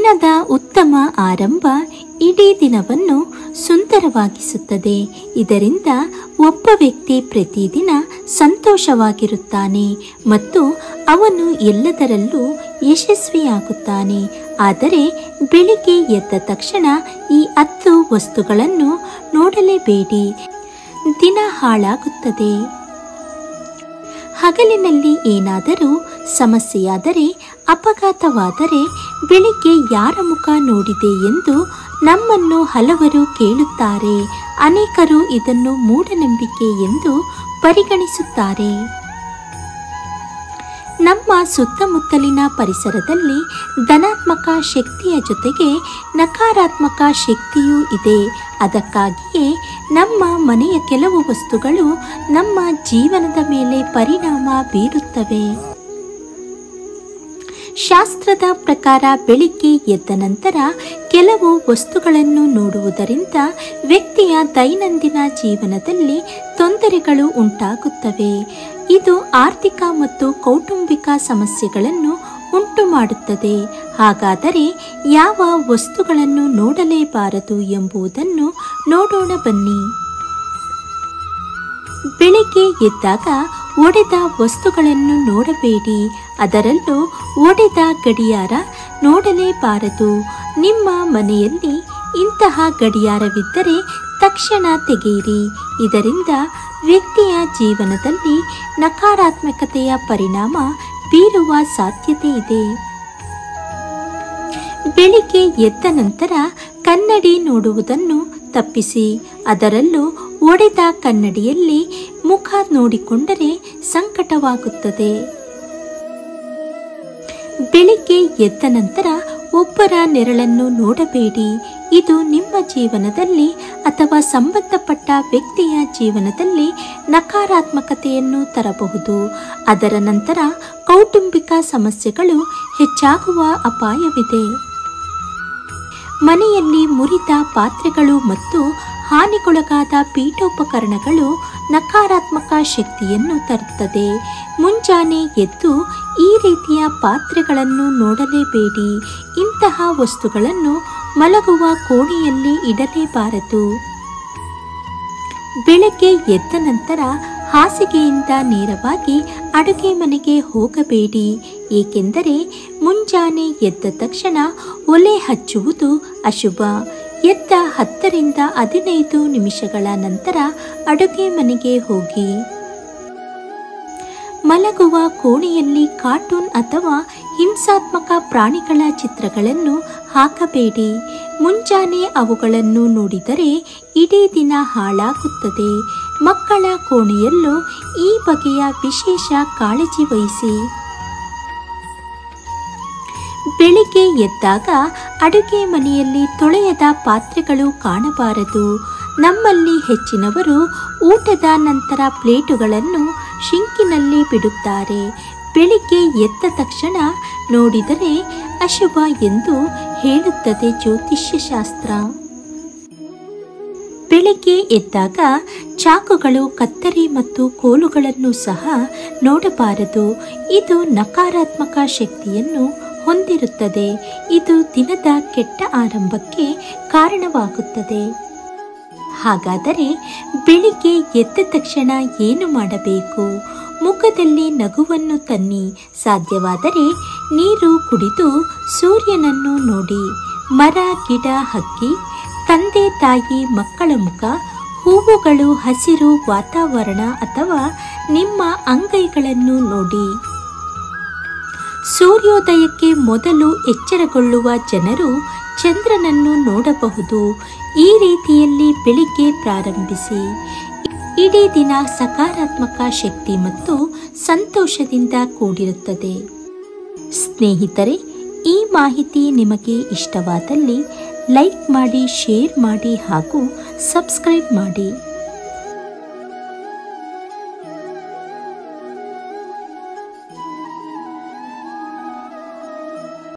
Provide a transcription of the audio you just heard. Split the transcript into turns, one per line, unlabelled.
ದಿನದ ಉತ್ತಮ ಆರಂಭ ಇಡೀ ದಿನವನ್ನು ಸುಂದರವಾಗಿಸುತ್ತದೆ. ಇದರಿಂದ ಒಬ್ಬ ವ್ಯಕ್ತಿ ಪ್ರತಿದಿನ ಸಂತೋಷವಾಗಿರುತ್ತಾನೆ ಮತ್ತು ಅವನು ಎಲ್ಲದರಲ್ಲೂ ಯಶಸ್ವಿಯಾಗುತ್ತಾನೆ. ಆದರೆ ಬೆಳಿಗ್ಗೆ ಎದ್ದ ತಕ್ಷಣ ಈ 10 ವಸ್ತುಗಳನ್ನು ನೋಡಲೇಬೇಡಿ, ದಿನ ಹಾಳಾಗುತ್ತದೆ. ಹಗಲಿನಲ್ಲಿ ಏನಾದರೂ ಸಮಸ್ಯೆಯಾದರೆ, ಅಪಘಾತವಾದರೆ ಬೆಳಿಗ್ಗೆ ಯಾರ ಮುಖ ನೋಡಿದೆ ಎಂದು ನಮ್ಮನ್ನು ಹಲವರು ಕೇಳುತ್ತಾರೆ. ಅನೇಕರು ಇದನ್ನು ಮೂಢನಂಬಿಕೆ ಎಂದು ಪರಿಗಣಿಸುತ್ತಾರೆ. ನಮ್ಮ ಸುತ್ತಮುತ್ತಲಿನ ಪರಿಸರದಲ್ಲಿ ಧನಾತ್ಮಕ ಶಕ್ತಿಯ ಜೊತೆಗೆ ನಕಾರಾತ್ಮಕ ಶಕ್ತಿಯೂ ಇದೆ. ಅದಕ್ಕಾಗಿಯೇ ನಮ್ಮ ಮನೆಯ ಕೆಲವು ವಸ್ತುಗಳು ನಮ್ಮ ಜೀವನದ ಮೇಲೆ ಪರಿಣಾಮ ಬೀರುತ್ತವೆ. ಶಾಸ್ತ್ರದ ಪ್ರಕಾರ ಬೆಳಿಗ್ಗೆ ಎದ್ದ ನಂತರ ಕೆಲವು ವಸ್ತುಗಳನ್ನು ನೋಡುವುದರಿಂದ ವ್ಯಕ್ತಿಯ ದೈನಂದಿನ ಜೀವನದಲ್ಲಿ ತೊಂದರೆಗಳು ಉಂಟಾಗುತ್ತವೆ. ಇದು ಆರ್ಥಿಕ ಮತ್ತು ಕೌಟುಂಬಿಕ ಸಮಸ್ಯೆಗಳನ್ನು ಉಂಟು ಮಾಡುತ್ತದೆ. ಹಾಗಾದರೆ ಯಾವ ವಸ್ತುಗಳನ್ನು ನೋಡಲೇಬಾರದು ಎಂಬುದನ್ನು ನೋಡೋಣ ಬನ್ನಿ. ಬೆಳಿಗ್ಗೆ ಎದ್ದಾಗ ಒಡೆದ ವಸ್ತುಗಳನ್ನು ನೋಡಬೇಡಿ, ಅದರಲ್ಲೂ ಒಡೆದ ಗಡಿಯಾರ ನೋಡಲೇಬಾರದು. ನಿಮ್ಮ ಮನೆಯಲ್ಲಿ ಇಂತಹ ಗಡಿಯಾರವಿದ್ದರೆ ತಕ್ಷಣ ತೆಗೆಯಿರಿ. ಇದರಿಂದ ವ್ಯಕ್ತಿಯ ಜೀವನದಲ್ಲಿ ನಕಾರಾತ್ಮಕತೆಯ ಪರಿಣಾಮ ಬೀರುವ ಸಾಧ್ಯತೆ ಇದೆ. ಬೆಳಿಗ್ಗೆ ಎದ್ದ ನಂತರ ಕನ್ನಡಿ ನೋಡುವುದನ್ನು ತಪ್ಪಿಸಿ. ಅದರಲ್ಲೂ ಒಡೆದ ಕನ್ನಡಿಯಲ್ಲಿ ಮುಖ ನೋಡಿಕೊಂಡರೆ ಸಂಕಟವಾಗುತ್ತದೆ. ಬೆಳಿಗ್ಗೆ ಎದ್ದ ನಂತರ ಒಬ್ಬರ ನೆರಳನ್ನು ನೋಡಬೇಡಿ. ಇದು ನಿಮ್ಮ ಜೀವನದಲ್ಲಿ ಅಥವಾ ಸಂಬಂಧಪಟ್ಟ ವ್ಯಕ್ತಿಯ ಜೀವನದಲ್ಲಿ ನಕಾರಾತ್ಮಕತೆಯನ್ನು ತರಬಹುದು. ಅದರ ನಂತರ ಕೌಟುಂಬಿಕ ಸಮಸ್ಯೆಗಳು ಹೆಚ್ಚಾಗುವ ಅಪಾಯವಿದೆ. ಮನೆಯಲ್ಲಿ ಮುರಿದ ಪಾತ್ರೆಗಳು ಮತ್ತು ಹಾನಿಗೊಳಗಾದ ಪೀಠೋಪಕರಣಗಳು ನಕಾರಾತ್ಮಕ ಶಕ್ತಿಯನ್ನು ತರುತ್ತದೆ. ಮುಂಜಾನೆ ಎದ್ದು ಈ ರೀತಿಯ ಪಾತ್ರೆಗಳನ್ನು ನೋಡಲೇಬೇಡಿ. ಇಂತಹ ವಸ್ತುಗಳನ್ನು ಮಲಗುವ ಕೋಣೆಯಲ್ಲಿ ಇಡಲೇಬಾರದು. ಬೆಳಗ್ಗೆ ಎದ್ದ ನಂತರ ಹಾಸಿಗೆಯಿಂದ ನೇರವಾಗಿ ಅಡುಗೆ ಮನೆಗೆ ಹೋಗಬೇಡಿ. ಏಕೆಂದರೆ ಮುಂಜಾನೆ ಎದ್ದ ತಕ್ಷಣ ಒಲೆ ಹಚ್ಚುವುದು ಅಶುಭ. ಎದ್ದ 10 ರಿಂದ 15 ನಿಮಿಷಗಳ ನಂತರ ಅಡುಗೆ ಮನೆಗೆ ಹೋಗಿ. ಮಲಗುವ ಕೋಣೆಯಲ್ಲಿ ಕಾರ್ಟೂನ್ ಅಥವಾ ಹಿಂಸಾತ್ಮಕ ಪ್ರಾಣಿಗಳ ಚಿತ್ರಗಳನ್ನು ಹಾಕಬೇಡಿ. ಮುಂಜಾನೆ ಅವುಗಳನ್ನು ನೋಡಿದರೆ ಇಡೀ ದಿನ ಹಾಳಾಗುತ್ತದೆ. ಮಕ್ಕಳ ಕೋಣೆಯಲ್ಲೂ ಈ ಬಗೆಯ ವಿಶೇಷ ಕಾಳಜಿ ವಹಿಸಿ. ಬೆಳಿಗ್ಗೆ ಎದ್ದಾಗ ಅಡುಗೆ ಮನೆಯಲ್ಲಿ ತೊಳೆಯದ ಪಾತ್ರೆಗಳು ಕಾಣಬಾರದು. ನಮ್ಮಲ್ಲಿ ಹೆಚ್ಚಿನವರು ಊಟದ ನಂತರ ಪ್ಲೇಟುಗಳನ್ನು ಶಿಂಕಿನಲ್ಲಿ ಬಿಡುತ್ತಾರೆ. ಬೆಳಿಗ್ಗೆ ಎದ್ದ ತಕ್ಷಣ ನೋಡಿದರೆ ಅಶುಭ ಎಂದು ಹೇಳುತ್ತದೆ ಜ್ಯೋತಿಷ್ಯ ಶಾಸ್ತ್ರ. ಬೆಳಿಗ್ಗೆ ಎದ್ದಾಗ ಚಾಕುಗಳು, ಕತ್ತರಿ ಮತ್ತು ಕೋಲುಗಳನ್ನು ಸಹ ನೋಡಬಾರದು. ಇದು ನಕಾರಾತ್ಮಕ ಶಕ್ತಿಯನ್ನು ಹೊಂದಿರುತ್ತದೆ. ಇದು ದಿನದ ಕೆಟ್ಟ ಆರಂಭಕ್ಕೆ ಕಾರಣವಾಗುತ್ತದೆ. ಹಾಗಾದರೆ ಬೆಳಿಗ್ಗೆ ಎದ್ದ ತಕ್ಷಣ ಏನು ಮಾಡಬೇಕು? ಮುಖದಲ್ಲಿ ನಗುವನ್ನು ತನ್ನಿ. ಸಾಧ್ಯವಾದರೆ ನೀರು ಕುಡಿದು ಸೂರ್ಯನನ್ನು ನೋಡಿ. ಮರ, ಗಿಡ, ಹಕ್ಕಿ, ತಂದೆ ತಾಯಿ, ಮಕ್ಕಳ ಮುಖ, ಹೂವುಗಳು, ಹಸಿರು ವಾತಾವರಣ ಅಥವಾ ನಿಮ್ಮ ಅಂಗೈಗಳನ್ನು ನೋಡಿ. ಸೂರ್ಯೋದಯಕ್ಕೆ ಮೊದಲು ಎಚ್ಚರಗೊಳ್ಳುವ ಜನರು ಚಂದ್ರನನ್ನು ನೋಡಬಹುದು. ಈ ರೀತಿಯಲ್ಲಿ ಬೆಳಿಗ್ಗೆ ಪ್ರಾರಂಭಿಸಿ. ಇಡೀ ದಿನ ಸಕಾರಾತ್ಮಕ ಶಕ್ತಿ ಮತ್ತು ಸಂತೋಷದಿಂದ ಕೂಡಿರುತ್ತದೆ. ಸ್ನೇಹಿತರೆ, ಈ ಮಾಹಿತಿ ನಿಮಗೆ ಇಷ್ಟವಾದಲ್ಲಿ ಲೈಕ್ ಮಾಡಿ, ಶೇರ್ ಮಾಡಿ ಹಾಗೂ ಸಬ್ಸ್ಕ್ರೈಬ್ ಮಾಡಿ.